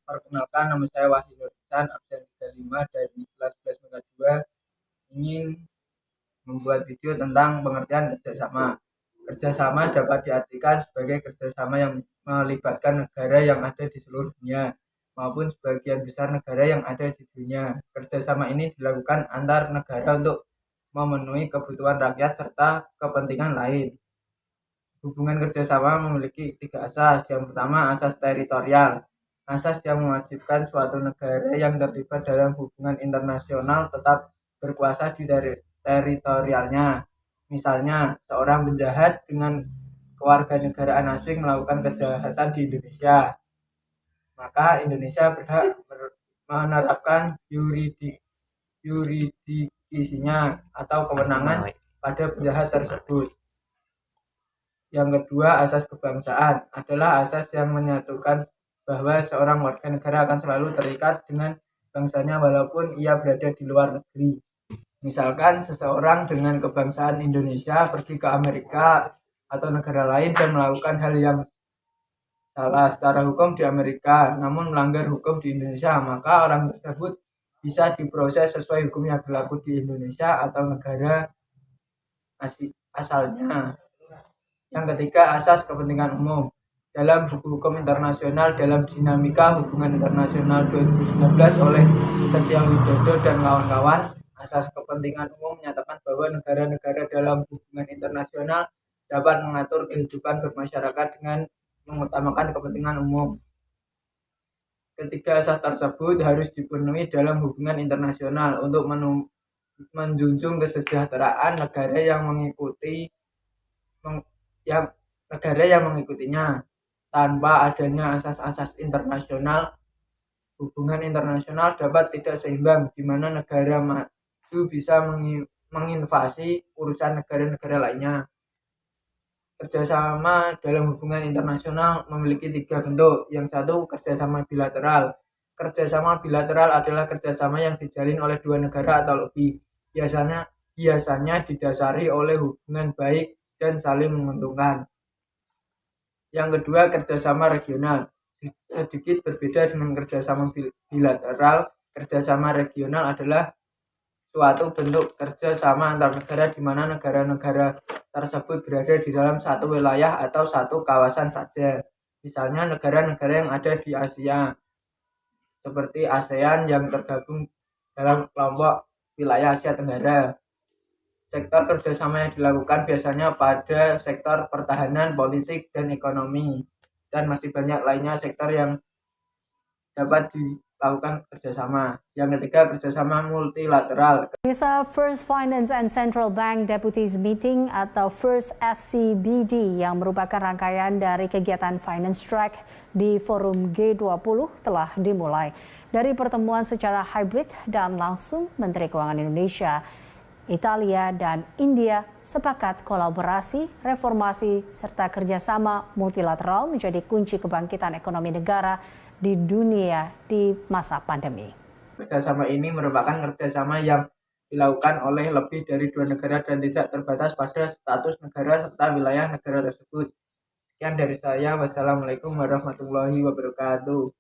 Perkenalkan, nama saya Wahyu Nursan, absen 35 dari kelas 11 MIPA 2, ingin membuat video tentang pengertian kerjasama. Kerjasama dapat diartikan sebagai kerjasama yang melibatkan negara yang ada di seluruh dunia maupun sebagian besar negara yang ada di dunia. Kerjasama ini dilakukan antar negara untuk memenuhi kebutuhan rakyat serta kepentingan lain. Hubungan kerjasama memiliki 3 asas. Yang pertama, asas teritorial. Asas yang mewajibkan suatu negara yang terlibat dalam hubungan internasional tetap berkuasa di teritorialnya. Misalnya, seorang penjahat dengan kewarganegaraan asing melakukan kejahatan di Indonesia, maka Indonesia berhak menerapkan yuridikisinya atau kewenangan pada penjahat tersebut. Yang kedua, asas kebangsaan adalah asas yang menyatukan bahwa seorang warga negara akan selalu terikat dengan bangsanya walaupun ia berada di luar negeri. Misalkan seseorang dengan kebangsaan Indonesia pergi ke Amerika atau negara lain dan melakukan hal yang salah secara hukum di Amerika namun melanggar hukum di Indonesia, maka orang tersebut bisa diproses sesuai hukum yang berlaku di Indonesia atau negara asalnya. Yang ketiga, asas kepentingan umum. Dalam buku hukum internasional dalam dinamika hubungan internasional 2019 oleh Setiawidodo dan kawan-kawan, asas kepentingan umum menyatakan bahwa negara-negara dalam hubungan internasional dapat mengatur kehidupan bermasyarakat dengan mengutamakan kepentingan umum. Ketiga asas tersebut harus dipenuhi dalam hubungan internasional untuk menjunjung kesejahteraan negara yang mengikutinya. Tanpa adanya asas-asas internasional, hubungan internasional dapat tidak seimbang, di mana negara maju bisa menginvasi urusan negara-negara lainnya. Kerjasama dalam hubungan internasional memiliki 3 bentuk. Yang satu, kerjasama bilateral. Kerjasama bilateral adalah kerjasama yang dijalin oleh 2 negara atau lebih. Biasanya didasari oleh hubungan baik dan saling menguntungkan. Yang kedua, kerjasama regional. Sedikit berbeda dengan kerjasama bilateral, kerjasama regional adalah suatu bentuk kerjasama antar negara di mana negara-negara tersebut berada di dalam satu wilayah atau satu kawasan saja. Misalnya negara-negara yang ada di Asia, seperti ASEAN yang tergabung dalam kelompok wilayah Asia Tenggara. Sektor kerjasama yang dilakukan biasanya pada sektor pertahanan, politik, dan ekonomi. Dan masih banyak lainnya sektor yang dapat dilakukan kerjasama. Yang ketiga, kerjasama multilateral. Bisa First Finance and Central Bank Deputies Meeting atau First FCBD yang merupakan rangkaian dari kegiatan Finance Track di Forum G20 telah dimulai. Dari pertemuan secara hybrid dan langsung, Menteri Keuangan Indonesia, Italia, dan India sepakat kolaborasi, reformasi, serta kerjasama multilateral menjadi kunci kebangkitan ekonomi negara di dunia di masa pandemi. Kerjasama ini merupakan kerjasama yang dilakukan oleh lebih dari 2 negara dan tidak terbatas pada status negara serta wilayah negara tersebut. Sekian dari saya. Wassalamualaikum warahmatullahi wabarakatuh.